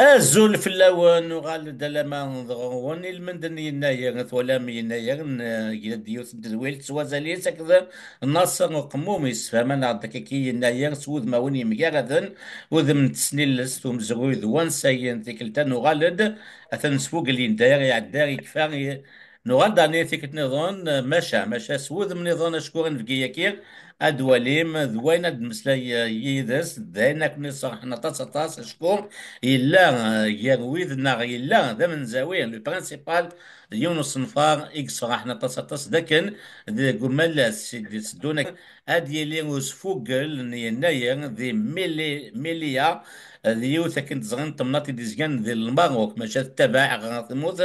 الزول في اللون وغال لما وني المندن يناير ولا يناير يديو تدويل توازالي سكذا النص قموميس فمن عندك كي يناير سود ما وني مجاردن وذم تسنيل لستو مزغوي ذوان ساين تيكلتا نغالد اثن سفوق اللي نداير يعداري كفاغي نغالد اني تيكت نظن ماشا سود من نظن اشكورن في كيكير ادواليم ذوين مسلا يدس داينا كني صح نطاس شكون إلا يرويد ناغ إلا ذا من زاوية لو برانسيبال يونس نفار إكس راح نتص دكن ذي قمال سدونا أدي لي وسفوقل نيناير ذي ميليا ذي يوثا كنت زغن تمناطي ديزغان ذي الماروك ماشا تبع غاثموث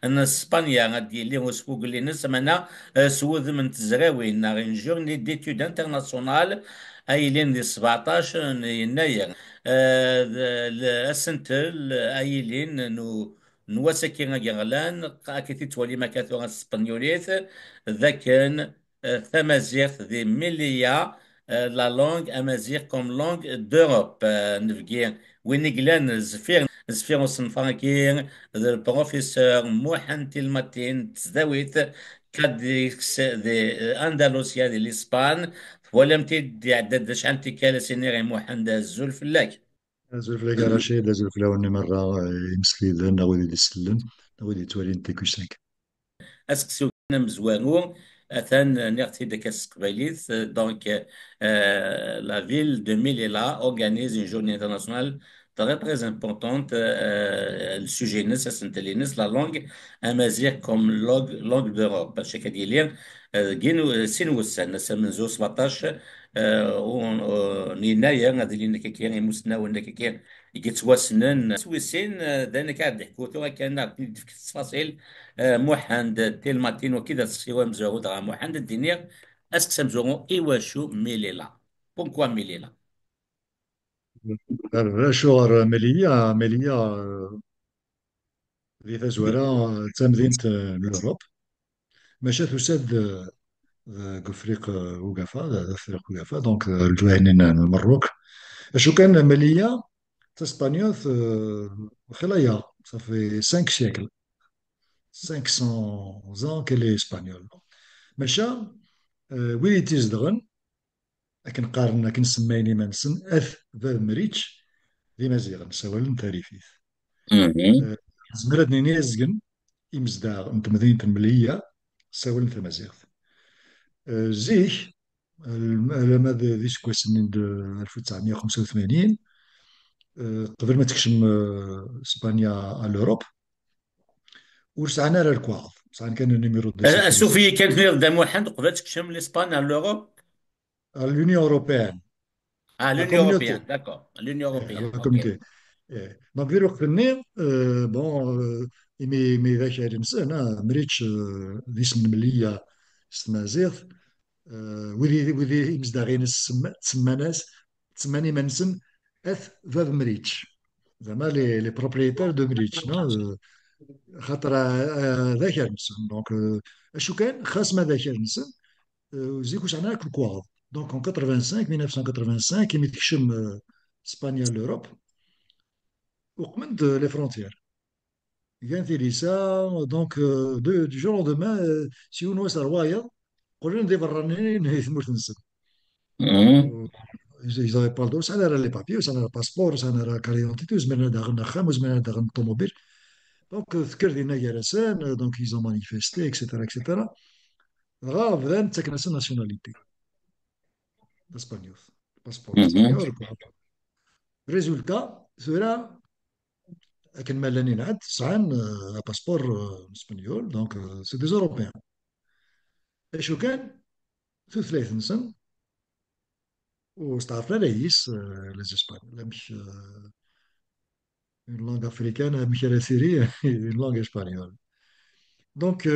أن إسبانيا غادي لي وسفوقل لي نسمنا سوذ من تزراوي ناغ جورني ديتود انترناسيونال أي لين ذي 17 يناير السنتل ايلين نواسكي غيغلان قاكيتي تولي مكاثو اسبانيوليت ذاكن ثمازيغ ذي ميليا لا لونغ امازيغ كوم لونغ دوروب نفكي وين قلان زفير وصنفاكي البروفيسور موحن تلماتين تزداويت كاديكس ذي اندلسيا ذي الاسبان ولم تدي عدد شحال تيكالا سينيغي موحن دا الزول فلاك زول في الكراشي لا زول في الأول مرة يمسكي ذن أو يدي السلم أو يدي توالي نتيكوسانك. اسك مزوانو اثان نغتي داك السقباليت دونك la ville de Melilla organise une journée internationale très importante. Le sujet نس سنتلينس la langue amazigh comme langue d'Europe باش كدير جينو سينو السنة من زو 17 يناير غادي لينا كيكير مسنا ولا كيكير يتواسنن سويسين دانا قاعد نحكوا تو كان في التفاصيل محند تيلماتين وكذا سيوا مزوغو دغا محند الدنيا اسك سمزوغو ايواشو ميليلا بونكوا ميليلا شغل مالية ذي تزورا تمدينة الأوروب ماشا تساد قفريق وقفا فريق وقفا دونك الجواهنين المروك شو كان مالية تسبانيول خلايا صافي 5 سيكل 500 ans qu'elle est espagnole ماشا وين تيزدغن لكن قارنا كنسميني منسن اث ذا مريتش ذي مزيغن سوال تاريخيث مهم. زمرد نيزغن إمزداغ انت مدينة الملية سوال تمازيغ زيك لما ذي سكوا سنين 1985 قبل ما تكشم اسبانيا على الاوروب ورسعنا على الكواض ساعة كان النيميرو دو سيكوريتي السوفية كانت نير دا محند قبل تكشم لإسبانيا لوروب على l'Union européenne la l'Union communauté européenne d'accord l'Union européenne la ok communauté دونك في الوقت الني بون مي ذاك الانسان مريتش ذي اسم المليه ستمازيغ وذي مزداغين تسماناس تسماني منسن اث فاف مريتش زعما لي بروبريتير دو مريتش نو خاطر ذاك الانسان دونك اشو كان خاص ما ذاك الانسان زيكوش عنا الكواض دونك en 85 1985 كي تكشم اسبانيا لوروب وقمت لي فرونتيير كان في ليسا دونك دو جور دومان سي ونواس روايه قولوا ندي براني ثمورت نسد مهم. ils n'avaient pas le droit, ça n'avait les papiers, ça n'avait le passeport, ça n'avait la carte d'identité, زمرنا داغنا خام وزمرنا داغنا الطوموبيل دونك ذكر دينا يرسان دونك ils ont manifesté etc etc غا بدان تكناس ناسيوناليتي اسبانيول باسبور مهم. اسبانيول ريزولتا ثورا كان مالاني نعد سعان باسبور اسبانيول دونك سي دي اوروبيان اشو كان ثلاث نسن واستعرفنا رئيس لي اسبانيول مش une langue africaine مش سيرية une langue espagnole دونك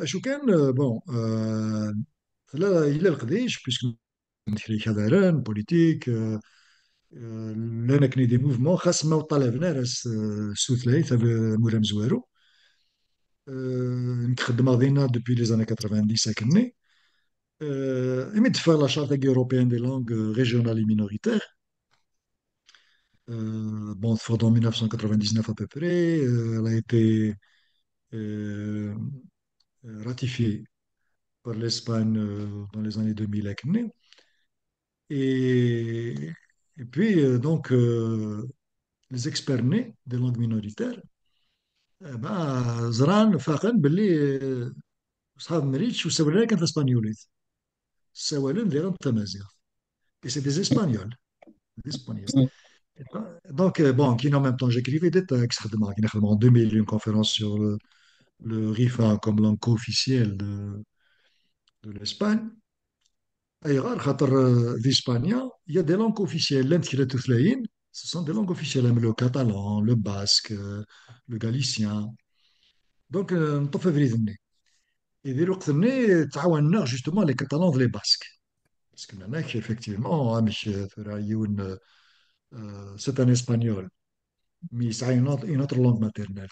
اشو كان بون لا الى القديش بيسك نحكي كذا بوليتيك لنا كني دي موفمون خاص ما طلبنا راس سوثلايث مورا مزوارو نخدم غادينا دوبي لي زاني 90 ساكني يمد في لا شارت اوروبيان دي لونغ ريجيونال مينوريتير Bon, fort en 1999 à peu près. Elle a été euh, ratifiée par l'Espagne dans les années 2000 avec nous. Et, et puis, les experts nés des langues minoritaires, زران فاقن باللي صحاب مريتش وسولنا كانت اسبانيوليت سوالن ديالهم التمازيغ et c'est des Espagnols, des Espagnols. Donc, bon, qui en même temps, j'écrivais des textes. En 2000, une conférence sur le RIFA comme langue officielle de l'Espagne. أي خاطر d'Espagne, il y a des langues officielles. L'un qui est ce sont des langues officielles, le catalan, le basque, le galicien. Donc, نطفى في ريذمني. يدير الوقت اللي تعاوننا justement les Catalans les Basques. Parce que maintenant, effectivement, مش ثرايون, c'est un espagnol. Mais ça a une autre langue maternelle.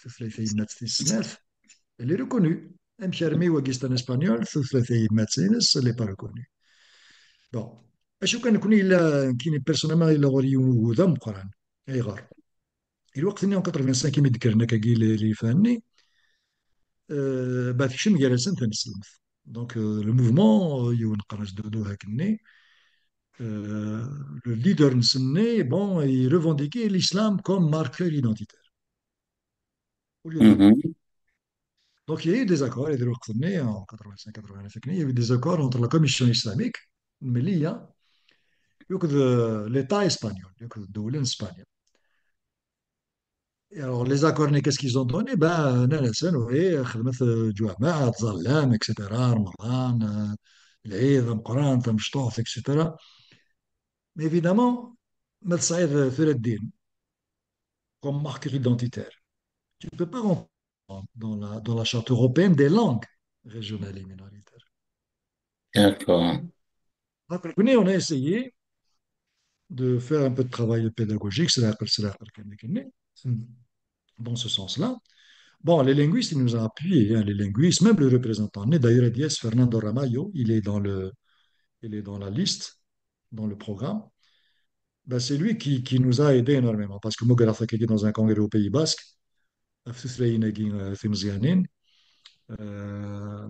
Elle est reconnue. Mcharmi Wagist en espagnol, elle n'est pas reconnue. Bon. أشو كان يكون إلا كاين بيرسونيلمون إلا غوريون وذا مقران أي غار الوقت اللي 85 كيما ذكرنا كاكي اللي فاني بعد كشم جالسين تنسلمت دونك لو موفمون يون قراج دودو هاكني le leader نسني bon il revendiquait l'islam comme marqueur identitaire au lieu de la langue. Mhm. Donc, il y a eu des accords, et en 85-89, il y a eu des accords entre la Commission islamique, l'IA, et l'État espagnol, de l'Espagne. Et alors, les accords, qu'est-ce qu'ils ont donné? Ben, oui, خدمة جوامع ظلام, etc., رمضان, العيد, القرآن, مشطوح, etc. Mais évidemment, ما تصعيد في الدين comme marque identitaire. Tu ne peux pas rentrer dans la charte européenne des langues régionales et minoritaires. D'accord. Donc, on a essayé de faire un peu de travail pédagogique, dans ce sens-là. Bon, les linguistes, ils nous ont appuyés, hein, les linguistes, même le représentant né, d'ailleurs, Diaz Fernando Ramallo, il est dans la liste, dans le programme. Ben, c'est lui qui nous a aidés énormément, parce que moi, qui est dans un congrès au Pays Basque, euh,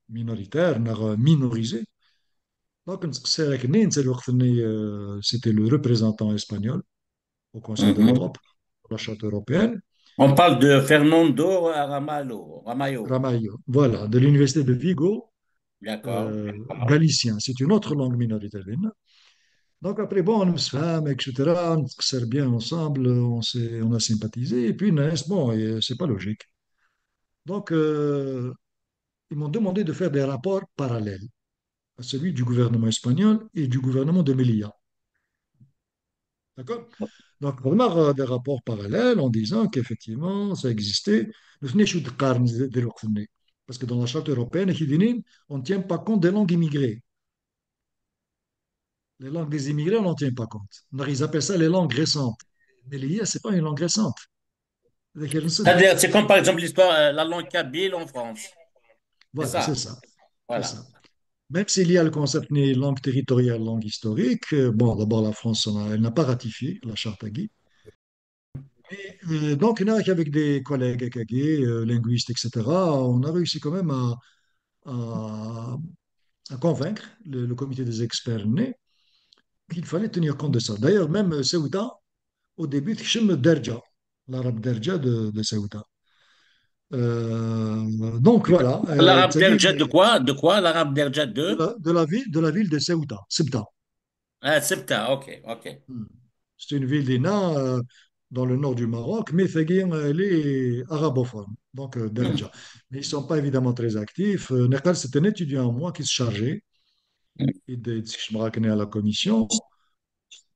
minoritaire, minorisé. Donc, c'était le représentant espagnol au Conseil de Mhm. l'Europe, la Charte européenne, On parle de Fernando Ramallo. Ramallo, voilà, de l'Université de Vigo, D'accord. galicien. C'est une autre langue minoritaire. Donc après, bon, on se fait, etc., on se sert bien ensemble, on a sympathisé, et puis, bon, c'est pas logique. Donc, ils m'ont demandé de faire des rapports parallèles à celui du gouvernement espagnol et du gouvernement de Melilla. D'accord? Donc, on a des rapports parallèles en disant qu'effectivement, ça existait. Parce que dans la charte européenne, on ne tient pas compte des langues immigrées. Les langues des immigrés, on n'en tient pas compte. Donc, ils appellent ça les langues récentes. Mais l'IA, ce n'est pas une langue récente. C'est-à-dire, c'est comme par exemple l'histoire, la langue kabyle en France. C'est Voilà, c'est ça. ça. C'est Voilà. ça. Même s'il y a le concept de langue territoriale, langue historique, bon, d'abord, la France, elle n'a pas ratifié la charte Agui. Donc, il y en a qu'avec des collègues AKG, linguistes, etc., on a réussi quand même à- à convaincre le comité des experts nés qu'il fallait tenir compte de ça. D'ailleurs, même Ceuta, au début, تكشم Derja, l'arabe Derja de Ceuta. Donc voilà, L'arabe ça y est, derja de quoi? De quoi? L'arabe derja de? de la ville de Ceuta, Ceuta. Ah, Septa, ok, ok. Hmm. C'est une ville d'Ina dans le nord du Maroc, mais elle est arabophone, donc Derja. Mais ils ne sont pas évidemment très actifs. Nekal, c'est un étudiant, moi, qui se chargeait et de ce que je me racontais à la commission.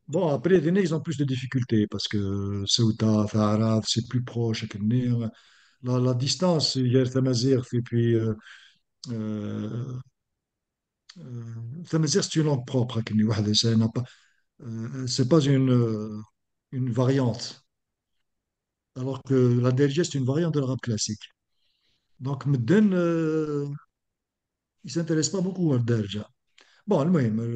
Bon, après, les ils ont plus de difficultés parce que Ceuta, Araf, c'est plus proche. La distance, il y a Tamazigh et puis euh, Tamazigh, c'est une langue propre. C'est pas une variante. Alors que la Derja, c'est une variante de l'arabe classique. Donc, Medden, il ne s'intéresse pas beaucoup à la Derja. Bon,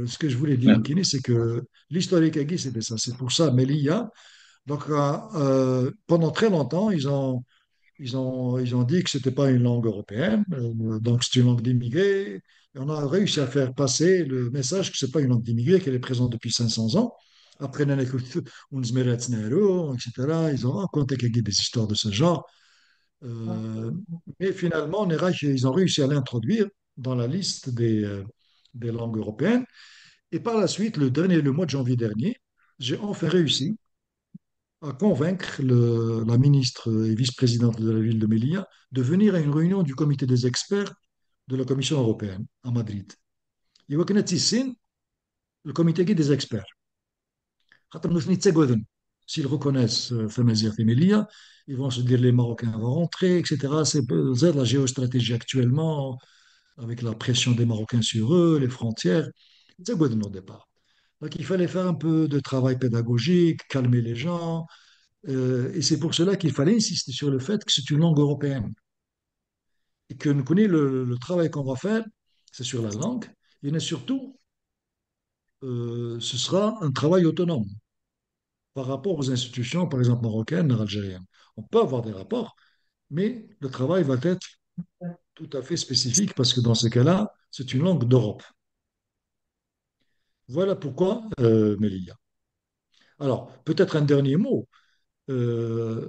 ce que je voulais dire, Kini, c'est que l'historique à Guy, c'était ça. C'est pour ça, Melilla. Donc, pendant très longtemps, ils ont dit que ce n'était pas une langue européenne, donc c'est une langue d'immigrés. Et on a réussi à faire passer le message que ce n'est pas une langue d'immigrés, qu'elle est présente depuis 500 ans. Après, on etc. Ils ont raconté des histoires de ce genre. Euh, mais finalement, ils ont réussi à l'introduire dans la liste des langues européennes. Et par la suite, le mois de janvier dernier, j'ai enfin réussi à convaincre la ministre et vice-présidente de la ville de Melilla de venir à une réunion du comité des experts de la Commission européenne à Madrid. يوكنا تيسين le comité des experts. خاطر مش نيتساقوذن. S'ils reconnaissent Tamazight et Melilla, ils vont se dire les Marocains vont rentrer, etc. C'est la géostratégie actuellement, avec la pression des Marocains sur eux, les frontières. تساقوذن au départ. Donc il fallait faire un peu de travail pédagogique, calmer les gens, et c'est pour cela qu'il fallait insister sur le fait que c'est une langue européenne et que nous connaissons le travail qu'on va faire, c'est sur la langue, et surtout, ce sera un travail autonome par rapport aux institutions, par exemple marocaines, algériennes. On peut avoir des rapports, mais le travail va être tout à fait spécifique parce que dans ce cas-là, c'est une langue d'Europe. Voilà pourquoi Melilla. Alors, peut-être un dernier mot. Euh,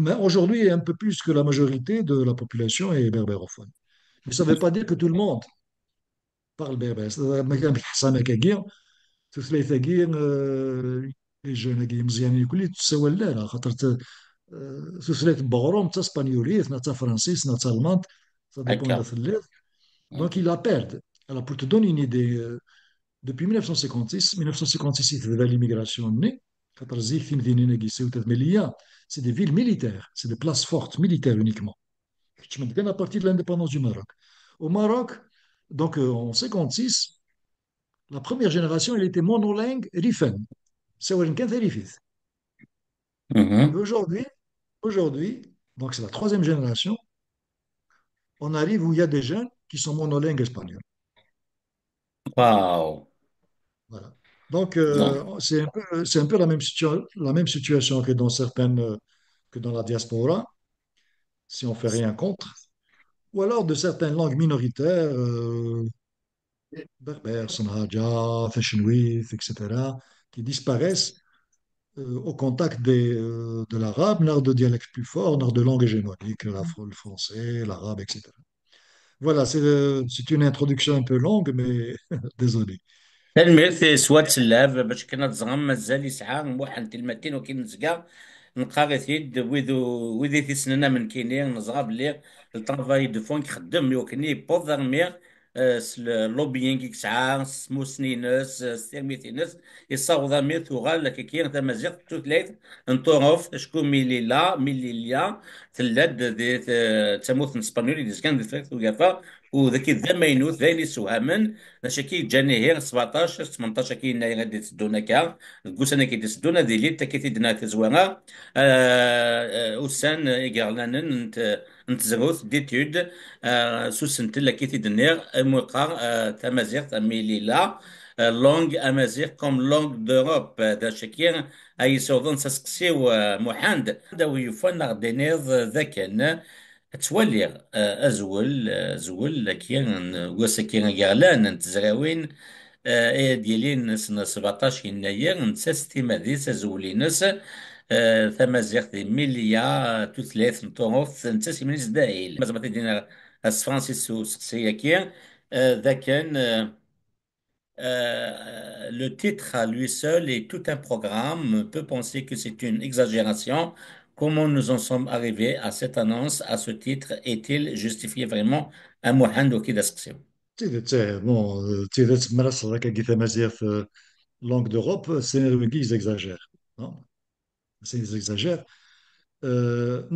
mais aujourd'hui, un peu plus que la majorité de la population est berbérophone. Mais ça ne veut pas dire que tout le monde parle berbère. ما كان بالحصانة كاكيا ثلاثة كاع لي جون كاع مزيانين الكل تسوى لا خاطر ثلاث بغروم تا اسبانيوليت تا فرنسيس تا المانط ça dépend de هكا. la. Donc ils la perdent. Alors pour te donner une idée, depuis 1956, 1956 c'était l'immigration née. خاطر زيك في مدينة كي سيوطة مليا c'est des villes militaires, c'est des places fortes militaires uniquement. À partir de l'indépendance du Maroc. Au Maroc, donc en 56, la première génération, elle était monolingue rifen. C'est Et Mhm. aujourd'hui, donc c'est la troisième génération, on arrive où il y a des jeunes qui sont monolingues espagnols. واو. Voilà. Donc Non. c'est un peu la même situation que dans que dans la diaspora, si on fait rien contre, ou alors de certaines langues minoritaires, berbères, Sanhaja, Feshenwith, etc., qui disparaissent au contact de l'arabe, nord de dialectes plus forts, nord de langues hégémoniques, le français, l'arabe, etc. Voilà, c'est une introduction un peu longue, mais désolé. تلميذ سواد سلاب باش كنا تزغم مازال يسعى موحد تلمتين وكي نزقا نقا ثيد وذي في سننا من كيني نزغا بلي الطرافاي دو فون يخدم يوكني بوضر مي لوبيين كي سعى سمو سنينس ستيرميتينس يصاوض مي ثوغال كي تمازيغ توثلاث نطوغوف شكون ميلي ليا تلاد دي تموت اسبانيولي دي كان دي ثلاث وقافا وذاك ذا ما ينوث ذا اللي سوهمن باش كي جاني هي 17 18 كي ناي غادي تسدونا كا الكوس انا كي تسدونا دي لي تا كي تدنا تزوانا وسان يقرلنا انت زغوث ديتود سوسنت لا كي تدنير موقع تمازيغ تميلي لا لونغ امازيغ كوم لونغ دوروب دا شكير اي سوضن ساسكسيو محاند دا ويفن غدينيض ذاك تولي زول كين وسكين يغلان نتزراوين ديالين سنة 17 يناير نتساس تيماديس زولينس ثمازيغ دي ميليا توثلاث نطوف نتساس من زدايل مازال تدينا اس فرانسيس سقسيا كين ذا كان le titre à lui seul est tout un programme. On peut penser que c'est une exagération. Comment nous en sommes arrivés à cette annonce, à ce titre? Est-il justifié vraiment un Mohamed Okidaskisio? Bon, langue d'Europe, c'est ils exagèrent. Non, ils exagèrent.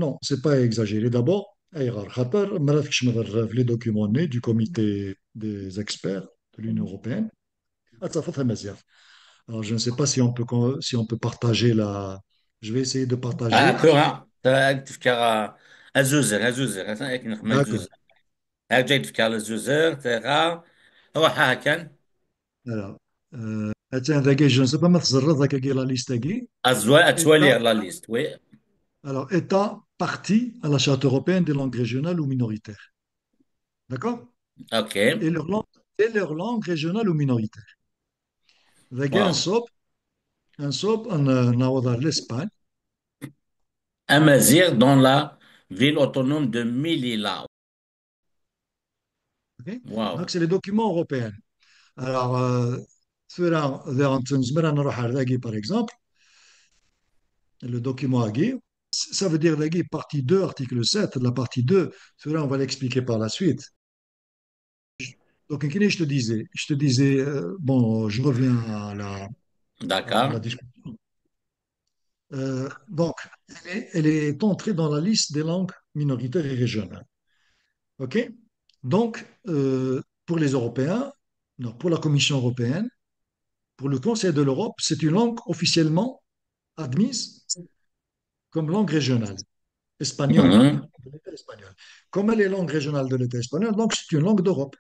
Non, c'est pas exagéré. D'abord, les documents nés du comité des experts de l'Union européenne. Ah, ça fait مزيان. Alors, je ne sais pas si on peut partager la. Je vais essayer de Ah, partager. كورة تفكر الزوزر هيك نخمة D'accord. الزوزر هاك جاي تفكر الزوزر ترى روح هاكن Alors, Tiens, je ne sais pas, la liste. À toi État, lire la liste, oui. alors, État partie à la Charte européenne des langues régionales ou minoritaires. D'accord? OK. Et leur langue régionale ou minoritaire. Wow. Un soap, l'Espagne. Amazir dans la ville autonome de Melilla. Ok. Donc, Wow. c'est les documents européens. Alors, par exemple, le document Agui, ça veut dire Agui, partie 2, article 7. La partie 2, cela, on va l'expliquer par la suite. Donc, je te disais, bon, je reviens à la D'accord. discussion. Donc, elle est entrée dans la liste des langues minoritaires et régionales. OK? Donc, pour les Européens, non, pour la Commission européenne, pour le Conseil de l'Europe, c'est une langue officiellement admise comme langue régionale, espagnole, Mhm. de l'État espagnol. Comme elle est langue régionale de l'État espagnol, donc c'est une langue d'Europe.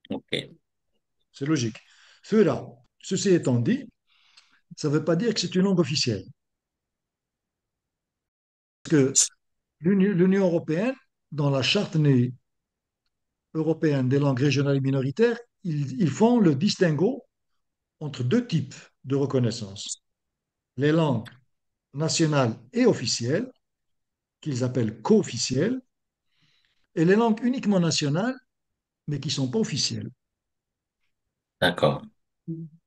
OK. C'est logique. Cela, ceci étant dit, ça ne veut pas dire que c'est une langue officielle. Parce que l'Union européenne, dans la charte européenne des langues régionales et minoritaires, ils font le distinguo entre deux types de reconnaissance. Les langues nationales et officielles, qu'ils appellent co-officielles, et les langues uniquement nationales, mais qui ne sont pas officielles. D'accord.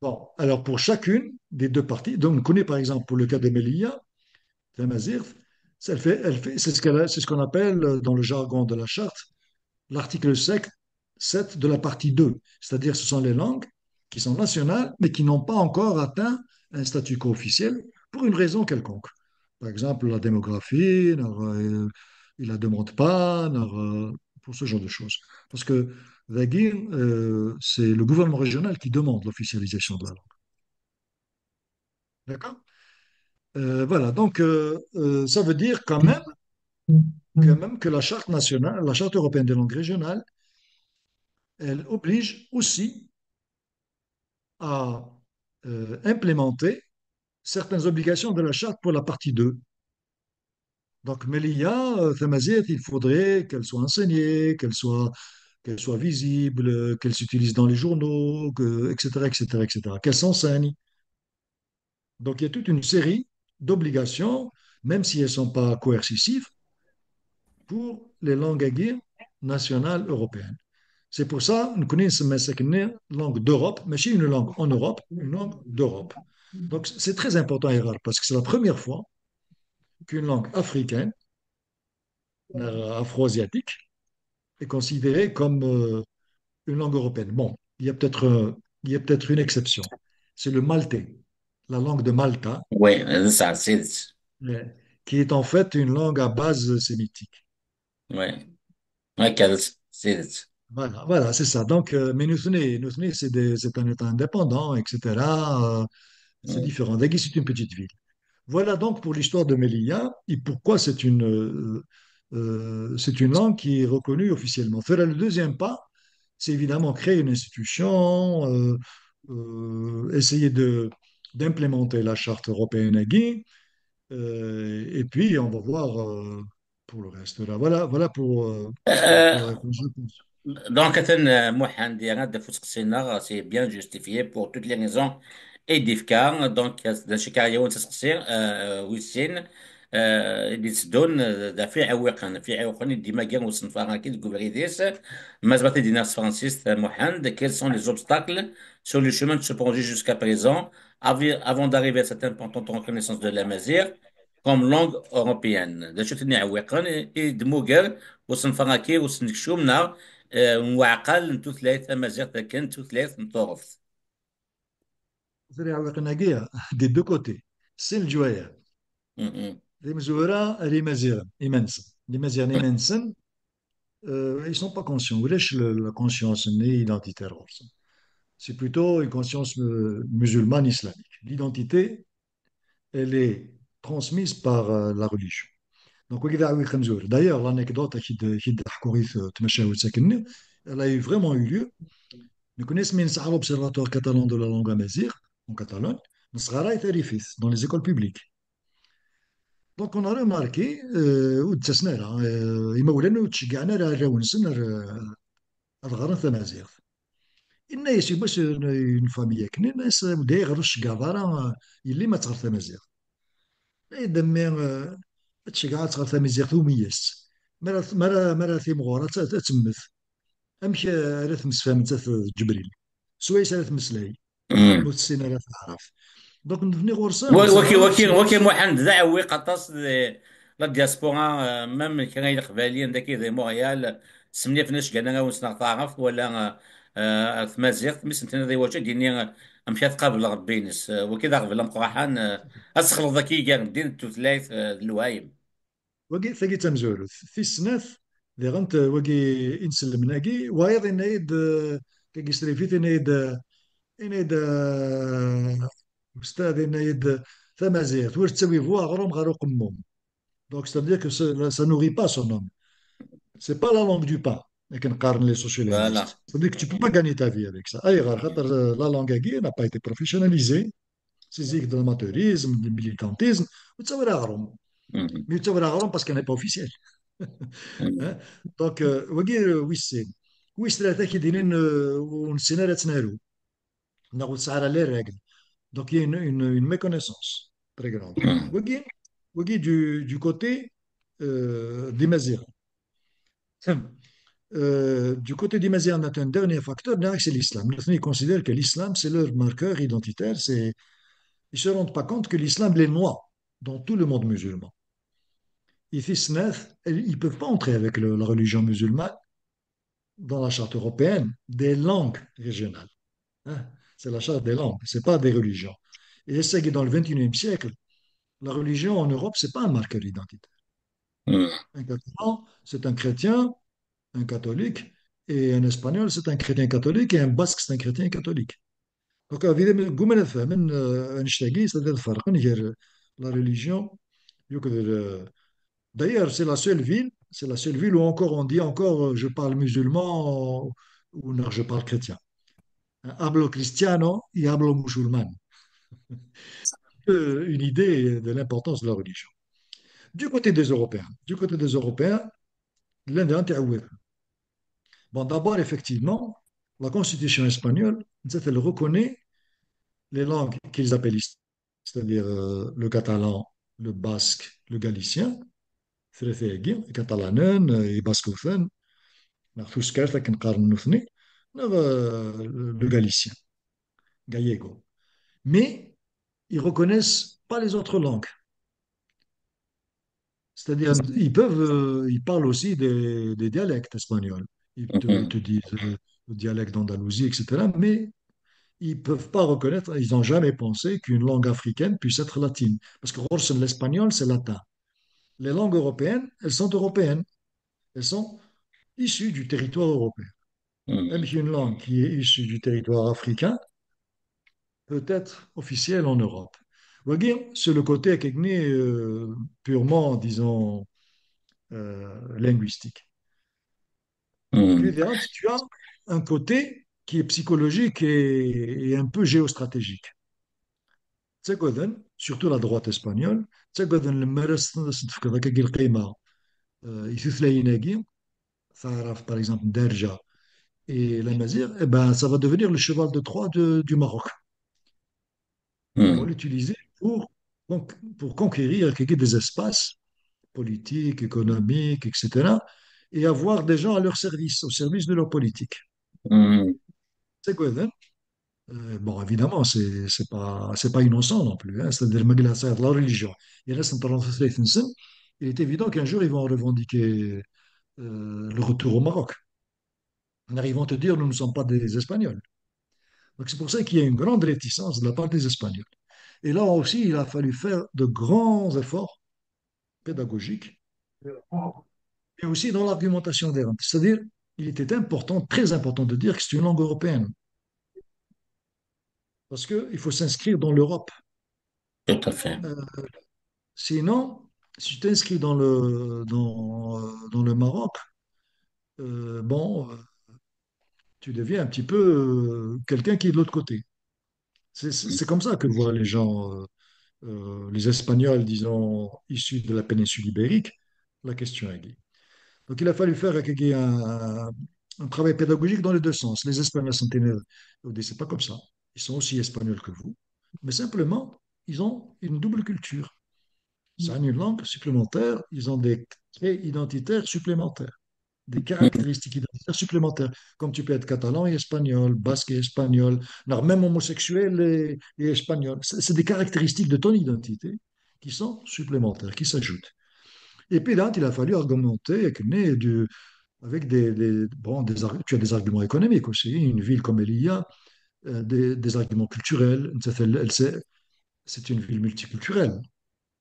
Bon, alors pour chacune des deux parties, donc on connaît par exemple pour le cas de Melilla, Tamazirt, c'est ce qu'on appelle dans le jargon de la charte l'article 7 de la partie 2, c'est-à-dire ce sont les langues qui sont nationales, mais qui n'ont pas encore atteint un statut co-officiel pour une raison quelconque. Par exemple, la démographie, il ne la demande pas, pour ce genre de choses. Parce que c'est le gouvernement régional qui demande l'officialisation de la langue. D'accord? Voilà, donc ça veut dire quand même que la charte nationale, la charte européenne des langues régionales, elle oblige aussi à implémenter certaines obligations de la charte pour la partie 2. Donc, Melia, Thamazet, il faudrait qu'elle soit enseignée, qu'elle soit visible, qu'elle s'utilise dans les journaux, etc., etc., etc., qu'elle s'enseigne. Donc, il y a toute une série d'obligations, même si elles ne sont pas coercitives, pour les langues aguirres nationales européennes. C'est pour ça nous connaissons une langue d'Europe, mais c'est une langue en Europe, une langue d'Europe. Donc c'est très important et rare parce que c'est la première fois qu'une langue africaine, afro-asiatique, est considérée comme une langue européenne. Bon, il y a peut-être une exception. C'est le maltais, la langue de Malta, Oui, ça, c'est. euh, qui est en fait une langue à base sémitique. Oui. Oui, c'est. Voilà, c'est ça. Donc, mais nous tenons, c'est un État indépendant, etc. C'est différent. Dagui, c'est une petite ville. Voilà donc pour l'histoire de Melilla et pourquoi c'est une langue qui est reconnue officiellement. Faire le deuxième pas, c'est évidemment créer une institution, essayer d'implémenter la charte européenne AGI, et puis on va voir pour le reste. Là. Voilà pour la Euh, réponse, je pense. Donc, Mohamed Diarra de Foussina, c'est bien justifié pour toutes les raisons édificantes. Donc, dans ce cas, il y a Wissine, اللي تسدون دا في عويقن في عويقن ديما كان وصنفا كي الكوفريديس مازبات دينا فرانسيس Mohamed, quels sont les obstacles sur le chemin de se plonger jusqu'à présent avant d'arriver à cette importante reconnaissance de la Mazir comme langue européenne. دا شفت عويقن دموغر وصنفا كي وصنكشومنا وعقل انتو ثلاثة مازال كان انتو ثلاثة مطورف. Des deux côtés. C'est le joyeux. Les Mzoura, les Mazirs, immenses. Les Mazirs immenses, ils ne sont pas conscients. Vous voyez, la conscience identitaire. C'est plutôt une conscience musulmane islamique. L'identité, elle est transmise par la religion. Donc, d'ailleurs, l'anecdote elle a eu vraiment eu lieu. نكونيس من نسعى l'Observatoire catalan de la langue amazigh en Catalogne, نصغارا يثري dans les écoles publiques. Donc on a remarqué وتسنانا يمولنا وتشجعنا راه راونسن الغران تمازيغ. إن يسي باش اون فامي كني الناس بدا يغرو الشكاع راه يلي ما تغير تمازيغ. إذا ما تشجع تغير تمازيغ ثومياس. مرة ثيمغورا تتمث. أمك راه تمسفهم جبريل. سويس راه تمسلاي. مم. موت السنة راه تعرف. دونك نفني غورسان صغار وكي تسيغورس. محمد ذا عوي قطاس لا دياسبورا مام كان القباليين ذاك ذي مونريال سمني في ناش كان ونسنا تعرف ولا ثمازيغ مس انت ذي واجد ديني امشي تقابل ربينس وكذا قبل مقراحان اسخل ذكي كان دين التوثلايث الوايم. وقي ثقي تمزورث في السناث ذي غنت وقي إنسل مناقي وايض إنايد كي سريفيت إنايد أستاذ إنايد ثمازيغ واش تسوي فوا غروم غارو قموم. دونك c'est-à-dire que ça nourrit pas son homme. C'est pas la langue du pain. لكن قارن les فوالا. sociolinguistes. C'est-à-dire que tu peux pas gagner ta vie avec ça. أي غير خاطر la langue هكي n'a pas été professionnalisée. C'est de l'amateurisme, du militantisme. وتصور غروم. مم. Mais تصور غروم parce qu'elle n'est pas officielle. مم. Hein. Donc, ويسين ثلاثة كيديرين ونسينا لا تنارو ناخذ سعر لي règles. Donc, il y a une méconnaissance très grande. مم. وكي du côté des Mazirs. Du côté des Mazirs, on a un dernier facteur, c'est l'islam. Ils considèrent que l'islam, c'est leur marqueur identitaire. Ils ne se rendent pas compte que l'islam les noie dans tout le monde musulman. Ils ne peuvent pas entrer avec la religion musulmane dans la charte européenne des langues régionales. Hein. C'est la charte des langues, ce n'est pas des religions. Et c'est que dans le 21e siècle, la religion en Europe, ce n'est pas un marqueur identitaire. مم. Un catalan, c'est un chrétien, un catholique, et un espagnol, c'est un chrétien catholique, et un basque, c'est un chrétien catholique. Donc, évidemment, comme on a fait, c'est-à-dire الفرق بين la religion. D'ailleurs, c'est la seule ville où encore on dit encore je parle musulman ou non, je parle chrétien. Hablo cristiano y hablo musulmane. Une idée de l'importance de la religion. Du côté des Européens, l'Inde est anti-Aoué. Bon, d'abord, effectivement, la constitution espagnole, elle reconnaît les langues qu'ils appellent ici, c'est-à-dire le catalan, le basque, le galicien, le catalanen, et bascofen, le galicien, gallego. Mais ils reconnaissent pas les autres langues. C'est-à-dire, ils parlent aussi des dialectes espagnols. Ils te مم. disent le dialecte d'Andalousie, etc. Mais ils peuvent pas reconnaître, ils n'ont jamais pensé qu'une langue africaine puisse être latine. Parce que l'espagnol, c'est latin. Les langues européennes, elles sont européennes. Elles sont issues du territoire européen. Même مم. si une langue qui est issue du territoire africain peut être officielle en Europe. Voyez, c'est le côté purement, disons, linguistique. Puis مم. tu as un côté qui est psychologique et un peu géostratégique. تقدر surtout la droite espagnole تقدر لما تفكر هكا القيمة يثوثلايناكي تعرف par exemple Derja et la Mazir, eh ben, ça va devenir le cheval de Troie du Maroc. Ils vont مم. l'utiliser pour conquérir des espaces politiques, économiques, etc. et avoir des gens à leur service, au service de leur politique. مم. C'est quoi, hein. Bon, évidemment, c'est pas innocent non plus. Hein. C'est-à-dire, malgré ça, la religion. Il reste un talent social. Il est évident qu'un jour, ils vont revendiquer le retour au Maroc. Ils vont te dire, nous ne sommes pas des Espagnols. Donc, c'est pour ça qu'il y a une grande réticence de la part des Espagnols. Et là aussi, il a fallu faire de grands efforts pédagogiques, et aussi dans l'argumentation des langues. C'est-à-dire, il était important, très important de dire que c'est une langue européenne, parce qu'il faut s'inscrire dans l'Europe. Tout à fait. Euh, Sinon, si tu t'inscris dans le Maroc, bon, tu deviens un petit peu quelqu'un qui est de l'autre côté. C'est comme ça que voient les gens, les Espagnols, disons, issus de la péninsule ibérique, la question est. Donc il a fallu faire un travail pédagogique dans les deux sens. Les Espagnols sont énervés. C'est pas comme ça. Ils sont aussi espagnols que vous. Mais simplement, ils ont une double culture. Ça a une langue supplémentaire. Ils ont des traits identitaires supplémentaires, des caractéristiques identitaires supplémentaires. Comme tu peux être catalan et espagnol, basque et espagnol, non, même homosexuel et espagnol. C'est des caractéristiques de ton identité qui sont supplémentaires, qui s'ajoutent. Et puis là, il a fallu argumenter avec bon, tu as des arguments économiques aussi. Une ville comme Elia, des arguments culturels. C'est une ville multiculturelle.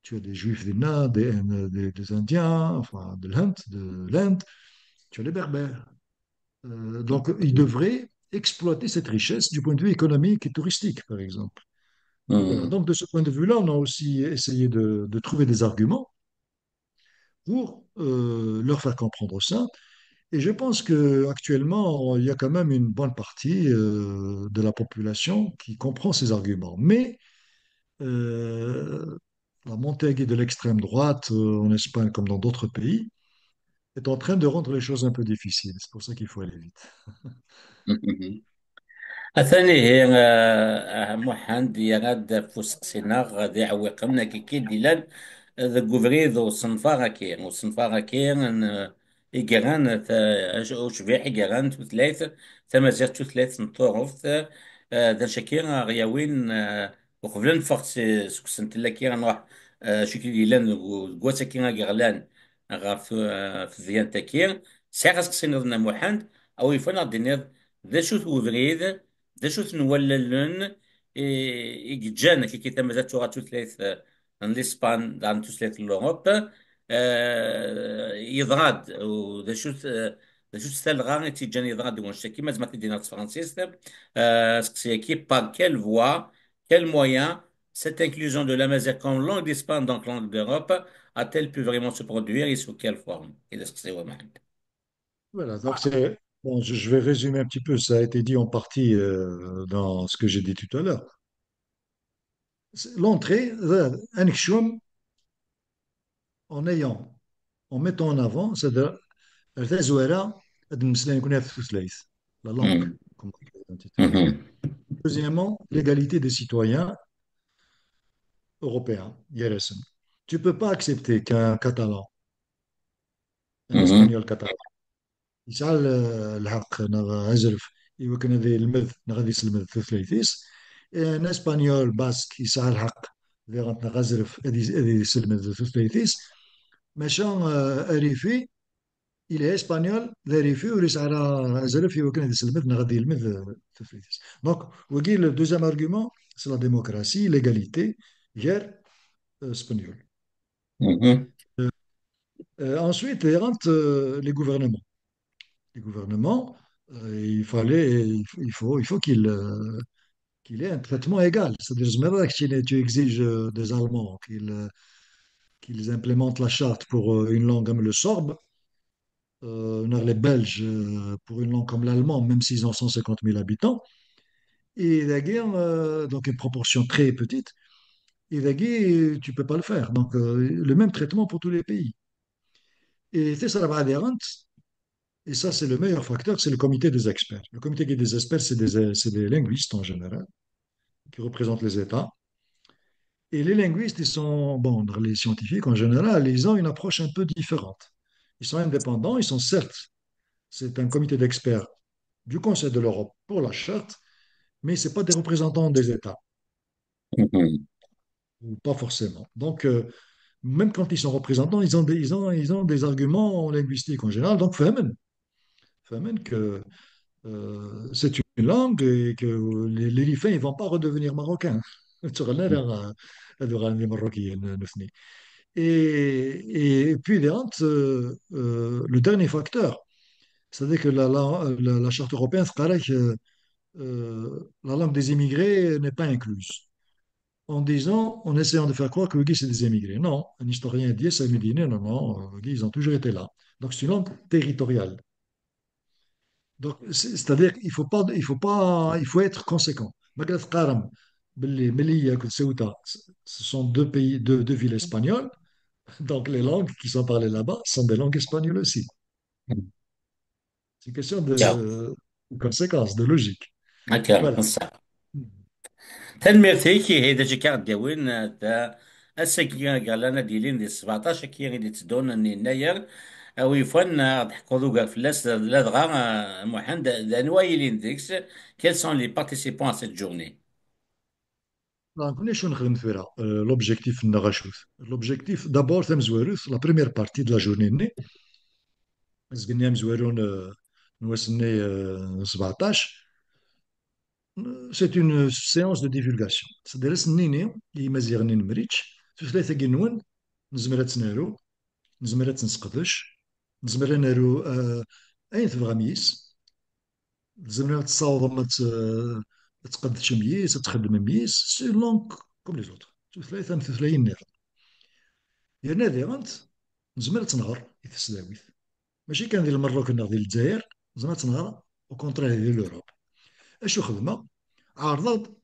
Tu as des Juifs des Indiens, enfin de l'Inde, tu as les Berbères. Donc, ils devraient exploiter cette richesse du point de vue économique et touristique, par exemple. Voilà. Mhm. Donc, de ce point de vue-là, on a aussi essayé de trouver des arguments pour leur faire comprendre ça. Et je pense qu'actuellement, il y a quand même une bonne partie de la population qui comprend ces arguments. Mais la montée de l'extrême droite en Espagne comme dans d'autres pays est en train de rendre les choses un peu difficiles. C'est pour ça qu'il faut aller vite. Mhm. أثاني هي محن دي غاد فوسق سينا غادي عويقنا كي ديلان ذا غوفريد وصنفاغا كي إيجاران شبيح إيجاران توثلاث ثمازيغ توثلاث نطوغف ذا شاكي غياوين وقبل نفخ سكسنت لكي غنروح شكي ديلان كواسا كي غيغلان غاف في ذيان تاكي ساعة خاصك سينيضنا محند أو يفنى دينيض ذا شو ثوفريد ذا شو تنوللن يجانا كي تمازات تغا توثلاث الاسبان دان توثلاث لوروب يضغاد وذا شو ذا شو تستلغا تيجان يضغاد وانشتا كيما زعما تدينا فرانسيس سكسي كي par quelle voie quel moyen cette inclusion de la Mazère comme langue d'Espagne dans la langue d'Europe a-t-elle pu vraiment se produire et sous quelle forme? Et est-ce que c'est vraiment? Voilà, donc bon, je vais résumer un petit peu, ça a été dit en partie dans ce que j'ai dit tout à l'heure. L'entrée, un ikchoum, en mettant en avant, c'est-à-dire التزويرة هاد المسألة يكون في الثلاث la langue Mhm. comme identité. Mhm. Deuxièmement, l'égalité des citoyens européens, YRSM. Tu ne peux pas accepter qu'un Catalan, un Mhm. Espagnol catalan, يسعى الحق عزرف يمكن هذه المذ غادي يسلم في ثلاثيس ان اسبانيول باسك يسعى الحق اللي غنغزرف هذه يسلم في ثلاثيس ماشا اريفي il est espagnol, vérifié, ou il aucun donc, oui, le deuxième argument, c'est la démocratie, l'égalité, guerre espagnole. Mhm. Ensuite, les gouvernements. Les gouvernements, il faut qu'il ait un traitement égal. C'est-à-dire, je me dis que tu exiges des Allemands qu'ils implémentent la charte pour une langue comme le sorbe, les Belges pour une langue comme l'allemand, même s'ils ont 150 000 habitants, et la guerre, donc une proportion très petite, et la guerre, tu ne peux pas le faire. Donc, le même traitement pour tous les pays. Et c'est ça, et ça, c'est le meilleur facteur, c'est le comité des experts. Le comité des experts, c'est des linguistes en général, qui représentent les États. Et les linguistes, ils sont, bon, les scientifiques en général, ils ont une approche un peu différente. Ils sont indépendants, ils sont certes, c'est un comité d'experts du Conseil de l'Europe pour la charte, mais ce pas des représentants des États, Mhm. ou pas forcément. Donc, même quand ils sont représentants, ils ont des arguments linguistiques en général. Donc, فهمن que c'est une langue et que les Lifains ne vont pas redevenir marocains. هذو المروكيين نثني. Et puis, le dernier facteur, c'est-à-dire que la charte européenne, la langue des immigrés n'est pas incluse. En essayant de faire croire que les c'est des émigrés. Non, un historien dit, ça me dit, non, non, non, ils ont toujours été là. Donc c'est une langue territoriale. Donc, c'est-à-dire qu'il faut être conséquent. ما قال تقارن باللي ملي كنت سيوطة, ce sont deux pays, deux villes espagnoles. Donc, les langues qui sont parlées là-bas sont des langues espagnoles aussi. C'est une question Ja, de conséquence, de logique. هكا Voilà. صح. تنميرتي كي هيدا جي كارد داوين تا السكي قال لنا ديلين دي 17 كي غادي تدون اني ناير او يفن ضحكوا ذوك فلاس لا دغا محمد انوايلين ديكس quels sont les participants à cette journée. Donc, l'objectif, l'objectif d'abord, la première partie de la journée, c'est une séance de divulgation. C'est-à-dire que يمازيغني نمريتش في ثلاثة كينون نزمر تنارو نزمر تنسقدش نزمر نارو أين تبغى ميس نزمر تصاوض ما تقدش ميس تخدم ميس سي لونك كوم لي زوتر ثلاثة مثلاثين نار يا نادي غنت نزمر تنهار في السداويت ماشي كان ديال المروك كنا ديال الجزائر زعما تنهار او كونترا ديال لوروب اشو خدمه عارضه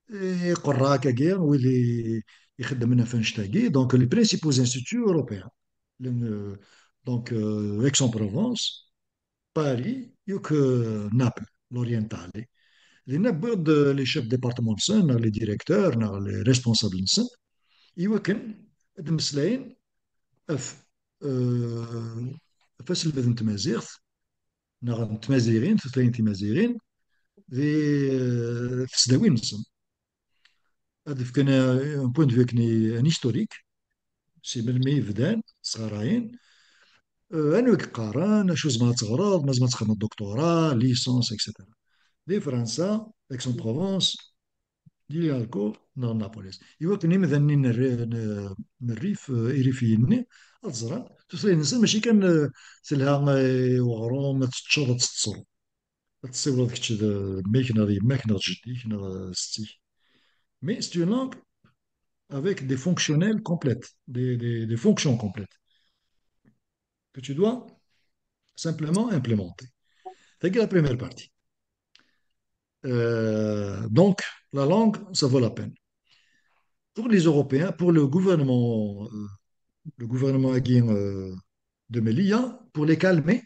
يقرا كاكيا ويلي يخدم منها فانشتاكي دونك لي برينسيبوز انستيتيو اوروبيان دونك اكسون-بروفونس باري يوك نابل لورينتالي اللي نبض لي شيف ديبارتمون نسن لي ديريكتور لي ريسبونسابل نسن يوكن هاد المسلاين اف فاس البدن تمازيغ تمازيغين ثلاثين تمازيغين في تسداوين نسن هذا كان ان بوين دو كني ان هيستوريك سي من مي بدان صغاراين انا قارن شو زعما تغرض ما زعما تخدم الدكتوراه ليسونس اكسيتيرا دي فرنسا اكسون بروفونس دي الكو نو نابوليس يوكني مثلا الريف إريفيني الزرع تسلي الناس ماشي كان سلها وغروم ما تتشرط تصور تصور ديك الماكينه ديال الماكينه جدي كنا ستي مي سي اون لانغ avec des fonctionnels complètes, des fonctions complètes que tu dois simplement implémenter. C'est la première partie. Donc, la langue, ça vaut la peine. Pour les Européens, pour le gouvernement de Melilla, pour les calmer,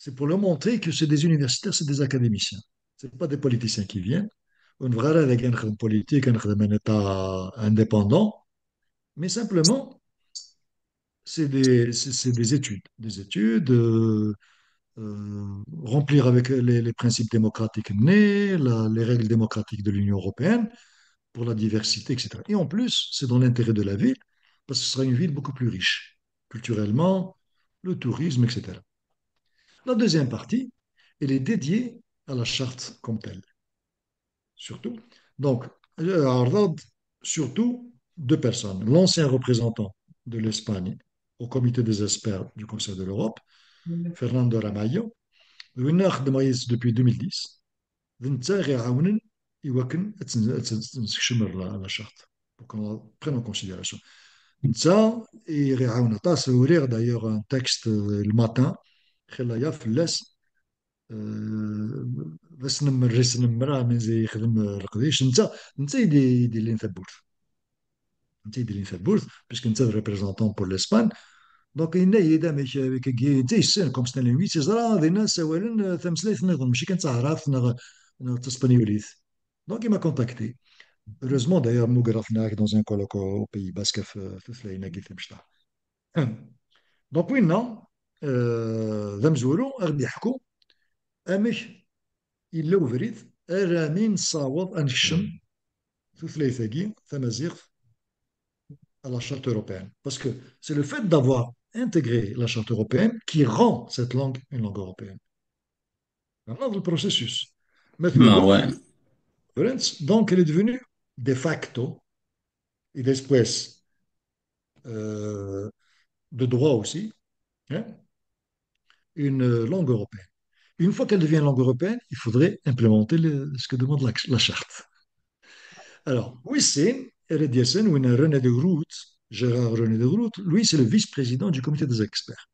c'est pour leur montrer que c'est des universitaires, c'est des académiciens. Ce pas des politiciens qui viennent. On verra avec un politique, un État indépendant, mais simplement, c'est des études remplir avec les principes démocratiques nés, les règles démocratiques de l'Union européenne pour la diversité, etc. Et en plus, c'est dans l'intérêt de la ville, parce que ce sera une ville beaucoup plus riche, culturellement, le tourisme, etc. La deuxième partie, elle est dédiée à la charte comme telle, surtout. Donc, Ardad, surtout deux personnes. L'ancien représentant de l'Espagne au comité des experts du Conseil de l'Europe, Fernando Ramallo, وين خدم رئيس دوبي 2010 نتا غيعاونن يوكن تنسكشمر لا شارت برون ان كونسيديراسيون نتا غيعاون طاس وريغ دايوغ ان تكست الماتان خلايا فلاس باش نمرس نمرا من زي يخدم القديش نتا يدير لي ثبوت انت يدير لي ثبوت باش كنت ريبريزونطون بور لاسبان دونك هنا هي دا كي تيسن كوم ستانلي تيزرا ذي ناس اولا تمسلايت نظن ماشي كنتعرف تسبانيوليت دونك ما كونتاكتي heureusement d'ailleurs nous grafnaak dans un colloque au Pays Basque في فلاينا كي تمشتا دونك وين ذا مزولو غادي يحكوا امش الا وفريد راني نصاوب انكشم في ثلاثه تمازيغ à la charte européenne. Parce que c'est le fait d'avoir intégré la charte européenne qui rend cette langue une langue européenne. Maintenant, le processus. ما Methudo, هو. donc, elle est devenue de facto, et d'espèce de droit aussi, hein, une langue européenne. Une fois qu'elle devient langue européenne, il faudrait implémenter ce que demande la charte. Alors, Wissem, Erediesen, ou René de Groot, Gérard René de Groot, lui, c'est le vice-président du comité des experts.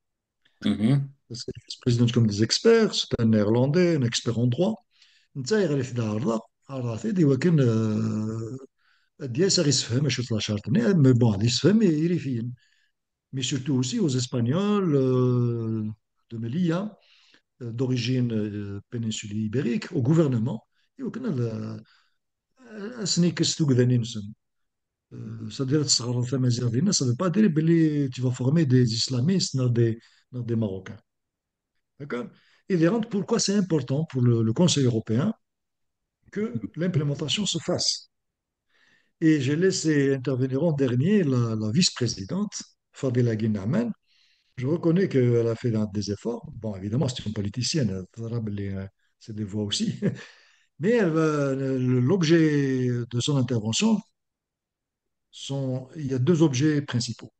Mhm. C'est vice-président comme des experts, c'est un néerlandais, un expert en droit. انت غير في العرض عرضي دي ولكن ديال سا غيسفهم اشوف لا شارت مي بون غادي يسفهم يري فين mais surtout aussi aux Espagnols de Melilla, d'origine péninsule ibérique, au gouvernement. Et au Canada, سنيكس تقدني نسن. C'est-à-dire, ça ne veut pas dire que tu vas former des islamistes dans des Marocains. D'accord? Et les rendre pourquoi c'est important pour le Conseil européen que l'implémentation se fasse. Et j'ai laissé intervenir en dernier la vice-présidente, Fadila Guinaman. Je reconnais qu'elle a fait des efforts. Bon, évidemment, c'est une politicienne, c'est des voix aussi. Mais l'objet de son intervention, il y a deux objets principaux.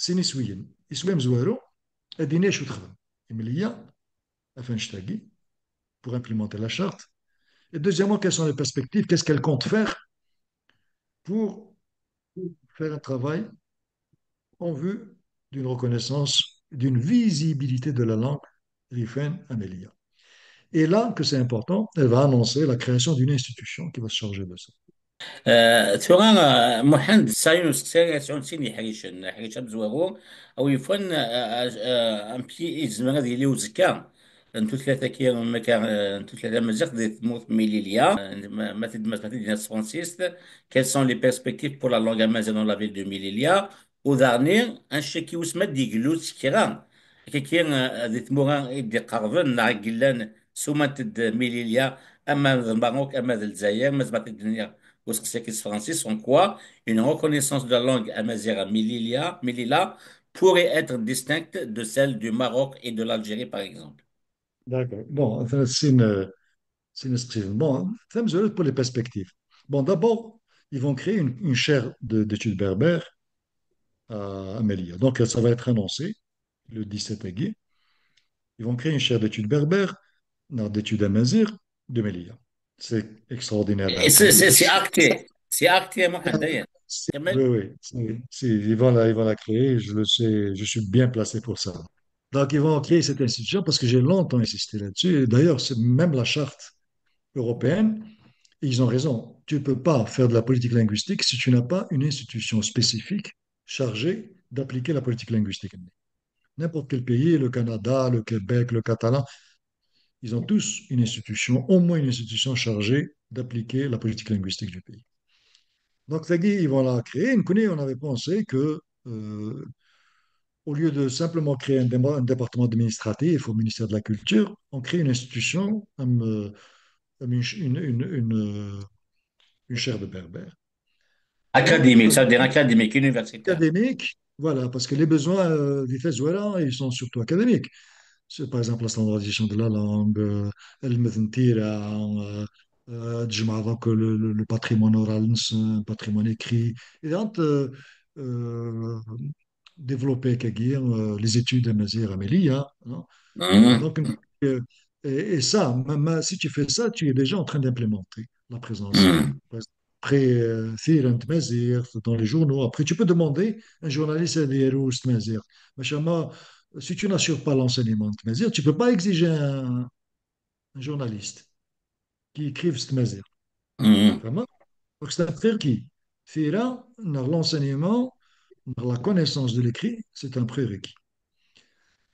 C'est Niswiyen. Iswem Zouero, a dîné Choutran. Emilia, afin de pour implémenter la charte. Et deuxièmement, quelles sont les perspectives? Qu'est-ce qu'elle compte faire pour faire un travail en vue d'une reconnaissance, d'une visibilité de la langue Rifen Amélia. Et là, que c'est important, elle va annoncer la création d'une institution qui va se charger de ça. ثورة محند ساينوس سون سيني حريشن بزوارو أو يفن أمبي إزمنا ذي ليو زكا انتو ثلاثة كي مكان انتو ثلاثة مزيق دي ثموث ميليليا ما تدي ناس فرانسيست quelles sont les perspectives pour la langue amazigh dans la ville de Mililia ودارني ان شكي وسما دي جلوس كيران كي ذي ثمورا يدي قربن نعقلان سوما تد ميليليا أما المغرب أما الجزائر ما زعما الدنيا وسقسيكيس Francis en quoi une reconnaissance de la langue amazigh Melilla pourrait être distincte de celle du Maroc et de l'Algérie, par exemple. D'accord. Bon, enfin, c'est une expression. Bon, ça me pour les perspectives. Bon, d'abord, ils vont créer une chaire d'études berbères à Melilla. Donc, ça va être annoncé le 17 août. Ils vont créer une chaire d'études berbères, non, d'études amazigh de Melilla. C'est extraordinaire Et d'apprendre. c'est acté. C'est acté, Mohamed, d'ailleurs. Oui, Kamel. oui, ils vont la créer, je le sais, je suis bien placé pour ça. Donc, ils vont créer cette institution parce que j'ai longtemps insisté là-dessus. Et d'ailleurs, c'est même la charte européenne, ils ont raison. Tu ne peux pas faire de la politique linguistique si tu n'as pas une institution spécifique chargée d'appliquer la politique linguistique. N'importe quel pays, le Canada, le Québec, le Catalan, ils ont tous une institution, au moins une institution chargée d'appliquer la politique linguistique du pays. Donc, Tagui, ils vont la créer. On avait pensé que, au lieu de simplement créer un département administratif au ministère de la Culture, on crée une institution, une chaire de berbère. Donc, Académique, ça veut dire académique, universitaire. académique, voilà, parce que les besoins des Venezuela, ils sont surtout académiques. C'est par exemple la standardisation de la langue, المثنتيرة, تجمع donc le patrimoine oral, le patrimoine écrit. Et donc, développer les études à Mazir Amélie. Mhm. Donc, euh, et ça, même si tu fais ça, tu es déjà en train d'implémenter la présence. Mhm. Après, Thierry Mazir, dans les journaux. Après, tu peux demander un journaliste à dire où Mazir. Mais si tu n'assures pas l'enseignement de Mazir, tu ne peux pas exiger un journaliste qui écrive ce Mazir. Mhm. Vraiment? Donc, c'est un prérequis. Thierry, l'enseignement, la connaissance de l'écrit, c'est un prérequis.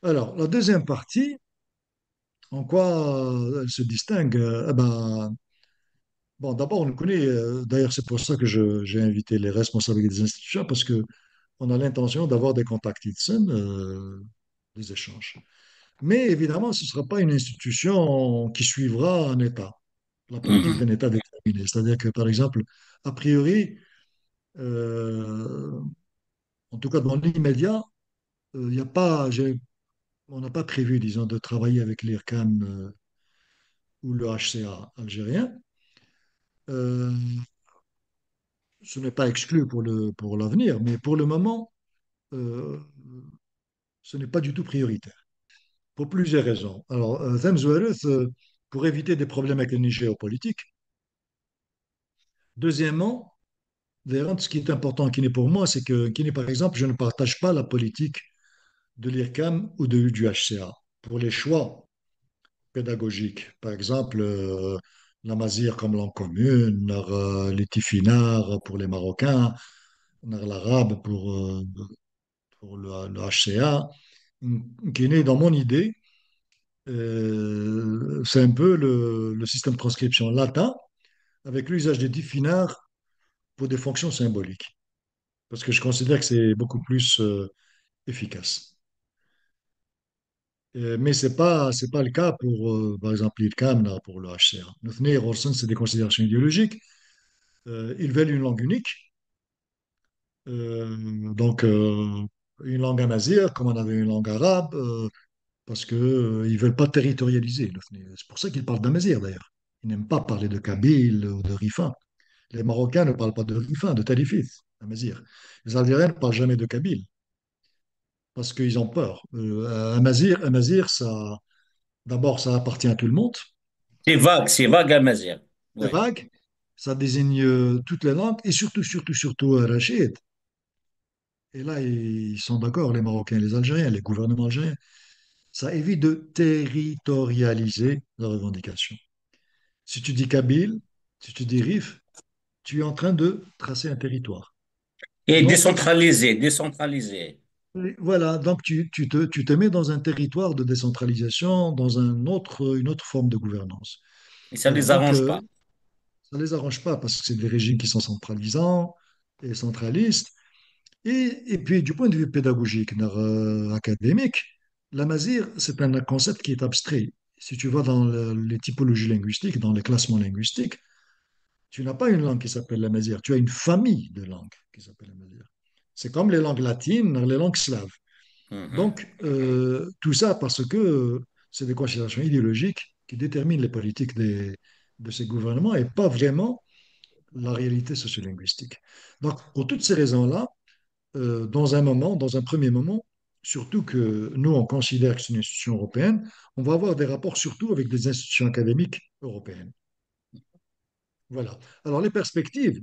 Alors, la deuxième partie, en quoi elle se distingue? Eh ben, bon, d'abord, on le connaît. D'ailleurs, c'est pour ça que j'ai invité les responsables des institutions, parce que on a l'intention d'avoir des contacts ITSEN, des échanges. Mais évidemment, ce ne sera pas une institution qui suivra un État, la politique Mhm. d'un État déterminé. C'est-à-dire que, par exemple, a priori, euh, en tout cas dans l'immédiat, il y a pas, on n'a pas prévu, disons, de travailler avec l'IRCAM ou le HCA algérien. Euh, ce n'est pas exclu pour l'avenir, mais pour le moment, euh, ce n'est pas du tout prioritaire, pour plusieurs raisons. Alors, Zemzouareth, pour éviter des problèmes avec le Niger géopolitique. Deuxièmement, d'ailleurs, ce qui est important, qui n'est pour moi, c'est que, qui n'est par exemple, je ne partage pas la politique de l'IRCAM ou du HCA pour les choix pédagogiques. Par exemple, la Mazir comme langue commune, les Tifinagh pour les Marocains, l'arabe pour le HCA, qui est né dans mon idée. C'est un peu le système de transcription latin avec l'usage des Tifinagh pour des fonctions symboliques. Parce que je considère que c'est beaucoup plus efficace. Mais c'est pas le cas pour, par exemple, l'IRCAM, là, pour le HCA. Notre Orson, c'est des considérations idéologiques. Ils veulent une langue unique, donc une langue amazigh, comme on avait une langue arabe, parce qu'ils ne veulent pas territorialiser. C'est pour ça qu'ils parlent d'amazigh, d'ailleurs. Ils n'aiment pas parler de kabyle ou de rifa. Les Marocains ne parlent pas de rifa, de talifit, amazigh. Les Algériens ne parlent jamais de kabyle, parce qu'ils ont peur. Amazigh, ça, d'abord, ça appartient à tout le monde. C'est vague à Mazir. C'est Ouais. vague, ça désigne toutes les langues, et surtout, Rachid. Et là, ils sont d'accord, les Marocains, les Algériens, les gouvernements algériens. Ça évite de territorialiser la revendication. Si tu dis Kabyle, si tu dis Rif, tu es en train de tracer un territoire. Et Donc, décentralisé. voilà, donc tu te mets dans un territoire de décentralisation, dans une autre forme de gouvernance. Et ça ne Voilà, les donc arrange pas. ça ne les arrange pas parce que c'est des régimes qui sont centralisants et centralistes. Et puis, du point de vue pédagogique, académique, la mazir, c'est un concept qui est abstrait. Si tu vas dans les typologies linguistiques, dans les classements linguistiques, tu n'as pas une langue qui s'appelle la mazir, tu as une famille de langues qui s'appelle la mazir. C'est comme les langues latines, les langues slaves. Mhm. Donc, tout ça parce que c'est des considérations idéologiques qui déterminent les politiques de ces gouvernements et pas vraiment la réalité sociolinguistique. Donc, pour toutes ces raisons-là, dans un premier moment, surtout que nous, on considère que c'est une institution européenne, on va avoir des rapports surtout avec des institutions académiques européennes. Voilà. Alors, les perspectives,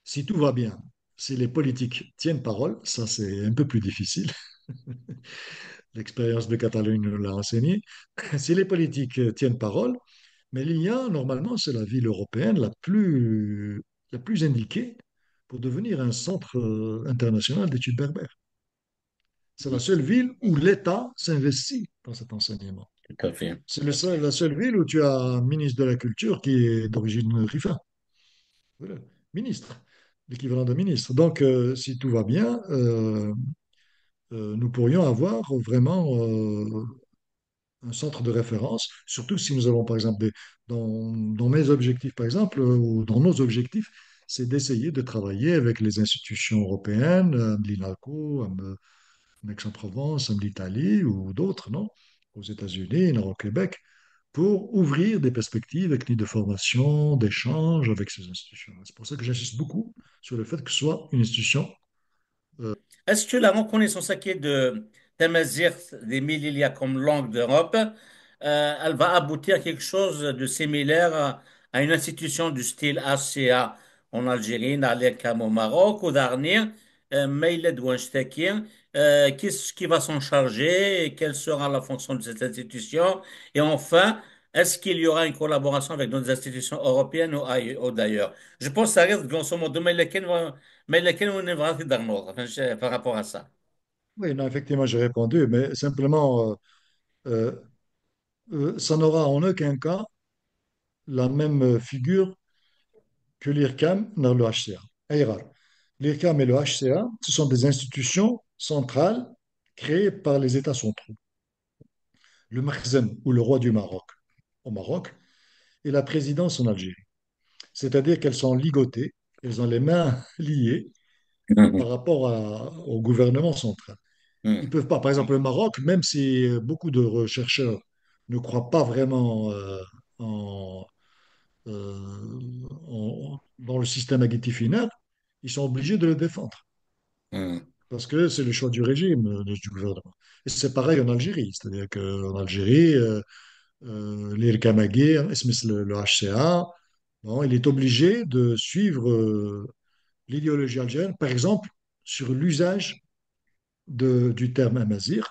si tout va bien, si les politiques tiennent parole, ça c'est un peu plus difficile. L'expérience de Catalogne nous l'a enseigné. Si les politiques tiennent parole, mais l'IA, normalement, c'est la ville européenne la plus indiquée pour devenir un centre international d'études berbères. C'est la seule ville où l'État s'investit dans cet enseignement. Tout à fait. La seule ville où tu as un ministre de la Culture qui est d'origine rifa. Voilà. Ministre, l'équivalent de ministre. Donc, si tout va bien, nous pourrions avoir vraiment un centre de référence, surtout si nous avons, par exemple, dans mes objectifs, par exemple, ou dans nos objectifs, c'est d'essayer de travailler avec les institutions européennes, l'INALCO, Aix-en-Provence, l'Italie ou d'autres, non? Aux États-Unis, au Québec, pour ouvrir des perspectives avec de formation, d'échange avec ces institutions. C'est pour ça que j'insiste beaucoup sur le fait que ce soit une institution. Est-ce que la reconnaissance acquise de Tamazight des Melilla comme langue d'Europe, elle va aboutir à quelque chose de similaire à une institution du style ACA en Algérie, dans les Cam au Maroc, ou d'Arnir, Meiled ou Anstakir, qu'est-ce qui va s'en charger et quelle sera la fonction de cette institution? Et enfin, est-ce qu'il y aura une collaboration avec d'autres institutions européennes ou d'ailleurs? Je pense que ça reste grosso modo Meleken ou Nevrati Darnold, enfin, par rapport à ça. Oui, non, effectivement, j'ai répondu, mais simplement, euh, ça n'aura en aucun cas la même figure que l'IRCAM dans le HCA. Aïrar. L'IRCAM et le HCA, ce sont des institutions centrales créées par les États centraux. Le Makhzen, ou le roi du Maroc, au Maroc, et la présidence en Algérie. C'est-à-dire qu'elles sont ligotées, elles ont les mains liées par Mhm. rapport au gouvernement central. Ils ne Mhm. peuvent pas, par exemple, le Maroc, même si beaucoup de chercheurs ne croient pas vraiment en, dans le système agritifinaire, ils sont obligés de le défendre. Mhm. Parce que c'est le choix du régime, du gouvernement. Et c'est pareil en Algérie. C'est-à-dire qu'en Algérie, l'Irkam Aguirre, le HCA, bon, il est obligé de suivre l'idéologie algérienne, par exemple, sur l'usage du terme amazigh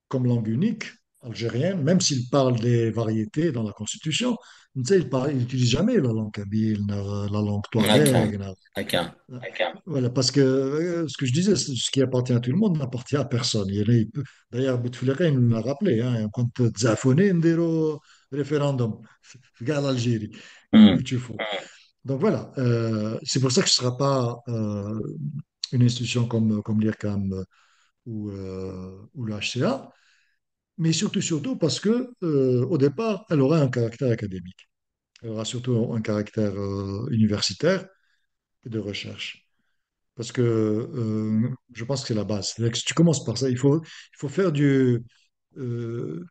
comme langue unique algérienne, même s'il parle des variétés dans la Constitution. Tu sais, il n'utilise jamais la langue kabyle, la langue هكا touareg. هكا. Voilà, parce que ce que je disais, ce qui appartient à tout le monde n'appartient à personne. D'ailleurs, Bouteflika, il nous l'a rappelé, hein, quand Zafouni, نديروا référendum, في كاع l'Algérie, مم. tu fous. Donc voilà, c'est pour ça que ce ne sera pas une institution comme l'IRCAM ou le HCA, mais surtout parce que au départ, elle aura un caractère académique. Elle aura surtout un caractère universitaire et de recherche. Parce que je pense que c'est la base. C'est-à-dire que si tu commences par ça, il faut faire euh,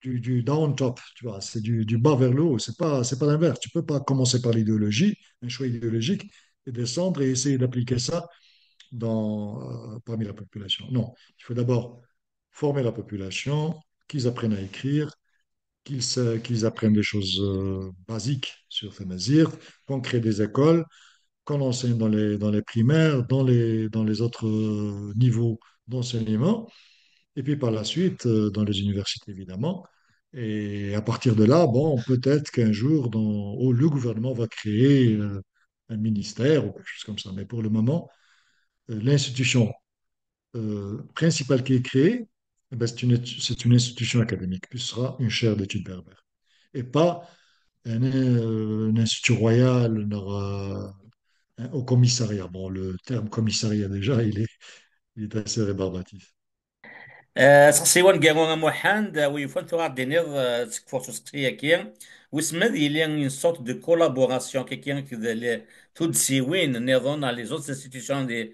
du down top, tu vois, c'est du bas vers le haut, c'est pas l'inverse. Tu peux pas commencer par l'idéologie, un choix idéologique, et descendre et essayer d'appliquer ça parmi la population. Non, il faut d'abord former la population, qu'ils apprennent à écrire, qu'ils apprennent des choses basiques sur Tamazight, qu'on crée des écoles, qu'on enseigne dans les primaires, dans les autres niveaux d'enseignement, et puis par la suite, dans les universités, évidemment. Et à partir de là, bon, peut-être qu'un jour, le gouvernement va créer un ministère ou quelque chose comme ça. Mais pour le moment, l'institution principale qui est créée, eh ben, c'est une institution académique, qui sera une chaire d'études berbères. Et pas un institut royal, hein, au commissariat. Bon, le terme commissariat, déjà, il est assez rébarbatif. سقسيوان قالوا موحان دا ويفون تو غادي نيض تكفور سقسيا كيا وسما دي لي une sorte de collaboration كي كذا تود سيوين نيضون على les autres institutions de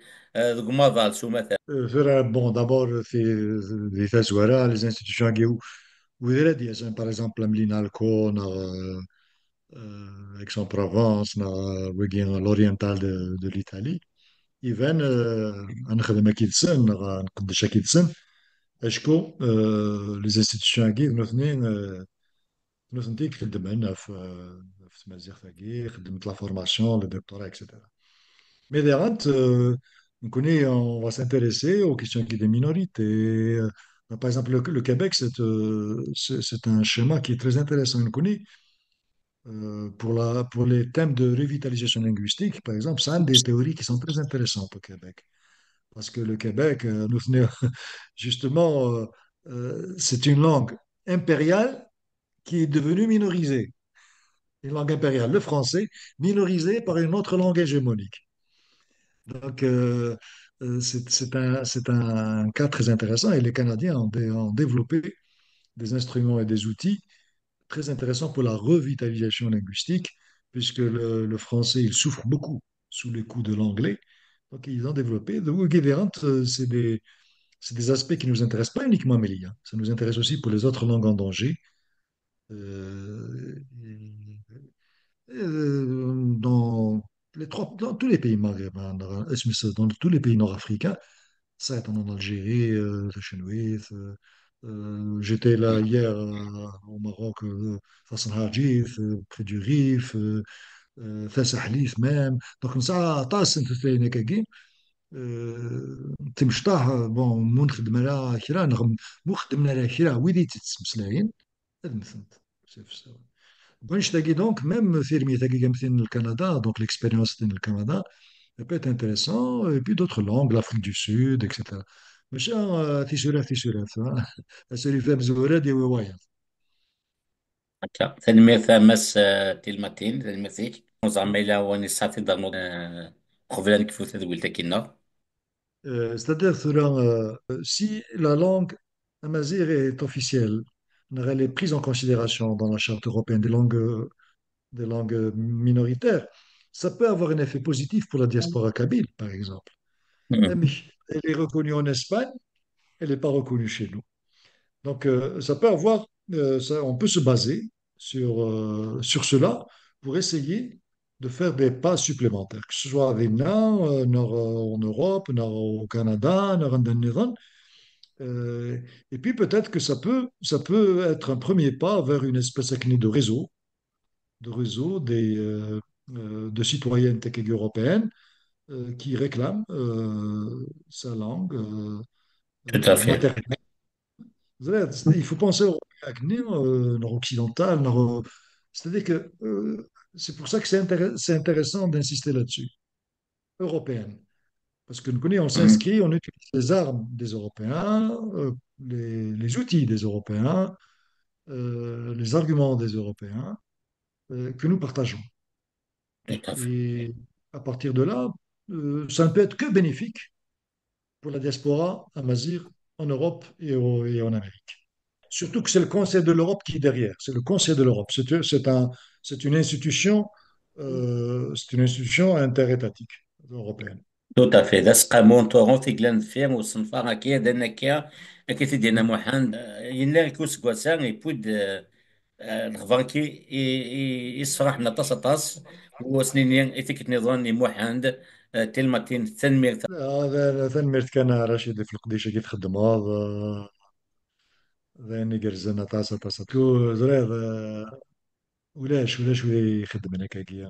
Gumadal sous مثلا. Bon, d'abord, les Tazouara, les institutions qui où il y a, par exemple, la Mlina Alco, Aix-en-Provence, l'oriental de l'Italie. Ils viennent, نخدم أكيد سن نقدش أكيد سن أشكو les institutions qui nous dit que في تمازيغ ثاقي خدمت la formation, le doctorat, etc. Mais derrière, on va s'intéresser aux questions qui des minorités. Par exemple, le Québec, c'est un schéma qui est très intéressant. On connaît, pour les thèmes de revitalisation linguistique, par exemple, c'est une des théories qui sont très intéressantes au Québec. Parce que le Québec, justement, c'est une langue impériale qui est devenue minorisée. Une langue impériale, le français, minorisé par une autre langue hégémonique. Donc, c'est un cas très intéressant et les Canadiens ont développé des instruments et des outils très intéressants pour la revitalisation linguistique, puisque le français, il souffre beaucoup sous les coups de l'anglais. Donc, ils ont développé. De Wikidérant, c'est des aspects qui nous intéressent pas uniquement à Mélia, ça nous intéresse aussi pour les autres langues en danger. Euh, dans tous les pays maghrébins, dans tous les pays nord-africains, ça est en Algérie, Tachenouith. J'étais là hier au Maroc, face à Hadjif, près du Rif, face à Halif même. Donc, ça, tasse, تمشطاه بون مو نخدم لها كرا مو خدمنا لها كرا ويدي تتسمسلاين هاد مثلت بونش تاقي دونك ميم فيرمي تاقي مثلا الكندا دونك l'expérience dans le Canada ça peut être intéressant et puis d'autres langues l'Afrique du Sud etc ماشي تيسولات سوري فهم زورا دي ووايا هكا تنمير مس تلمتين تنميرتيك وزعما إلا هو نساتي ضمن قبل كيف تقول تكينا. C'est-à-dire, si la langue amazigh est officielle, elle est prise en considération dans la Charte européenne des langues minoritaires, ça peut avoir un effet positif pour la diaspora kabyle, par exemple. Mais elle est reconnue en Espagne, elle n'est pas reconnue chez nous. Donc, ça peut avoir, on peut se baser sur cela pour essayer de faire des pas supplémentaires, que ce soit avec nous, en Europe, au Canada, en Iran. Euh, et puis peut-être que ça peut être un premier pas vers une espèce de réseau de citoyennes européennes qui réclament sa langue. tout à fait. matériel. Il faut penser au nord occidental, c'est-à-dire que c'est pour ça que c'est intéressant d'insister là-dessus, européenne. Parce que nous connaissons, on Mhm. s'inscrit, on utilise les armes des Européens, les outils des Européens, les arguments des Européens que nous partageons. Tout à fait. Et à partir de là, ça ne peut être que bénéfique pour la diaspora amazigh en Europe et en Amérique. Surtout que c'est le Conseil de l'Europe qui est derrière. C'est le Conseil de l'Europe. C'est c'est une institution interétatique européenne. Tout à fait. Das قامون تورون في جلاند فيم وصنفا كيا دانا كيا كيتي دينا موحان ينلا كوس كواسان يبود الغفانكي يصفرح من طاس طاس وسنين يتيك نظام موحاند تلمتين تنمير. هذا ثنمرت كان رشيد في القديشة كي تخدم هذا ذاني قرزنا طاسة تو زريض ولاش ولا يخدم هناك كي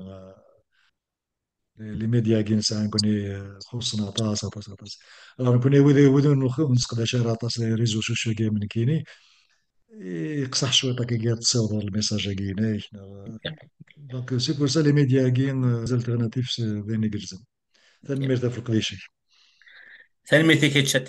لي ميديا كي نسان كوني خصنا طاسة كوني وذو نسقدا شارع طاس لي ريزو سوسيو كي من كيني يقصح شويه كي تصور الميساج كي دونك سي بور سا لي ميديا كي زالتيرناتيف ذاني قرزن ثنمرت في القديشة تلميذي كيتشا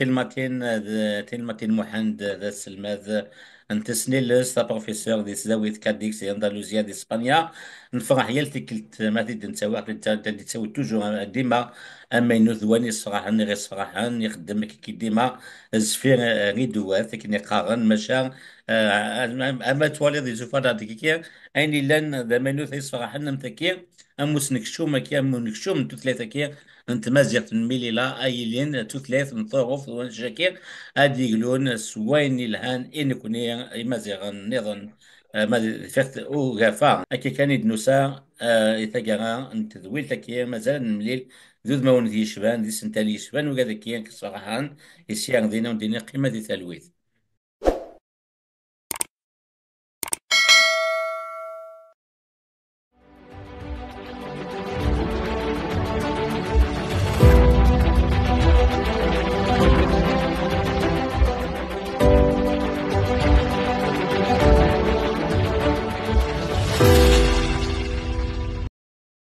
تلمتين محند ذا السلماذ انت سنيلس تا بروفيسور دي زاوية كاديكس دي اندلسيا دي اسبانيا نفرح يالتي كلت ما تيد نتسوى اللي تسوي توجور ديما اما انو ذواني الصراحة غير الصراحة يخدم كي ديما زفير غيدوات كي قارن ماشا اما توالي دي زفادا ديكيا ايني لان ذا منو ثي الصراحة نمتكي اموس نكشوم كي امو نكشوم تو ثلاثة كي انت مازيغ نميلي لا ايلين توثلاث نطوف ونشاكير هادي يقولون سوين الهان ان كوني مازيغ نظن ما فخت او غافا اكي كان يدنوسا يتاقا انت ذويل تاكي مازال نمليل ذوذ ما ونذ يشبان ذي سنتالي يشبان وكذا كيان كصراحة يسيان دينا ودينا قيمة ذي تلويث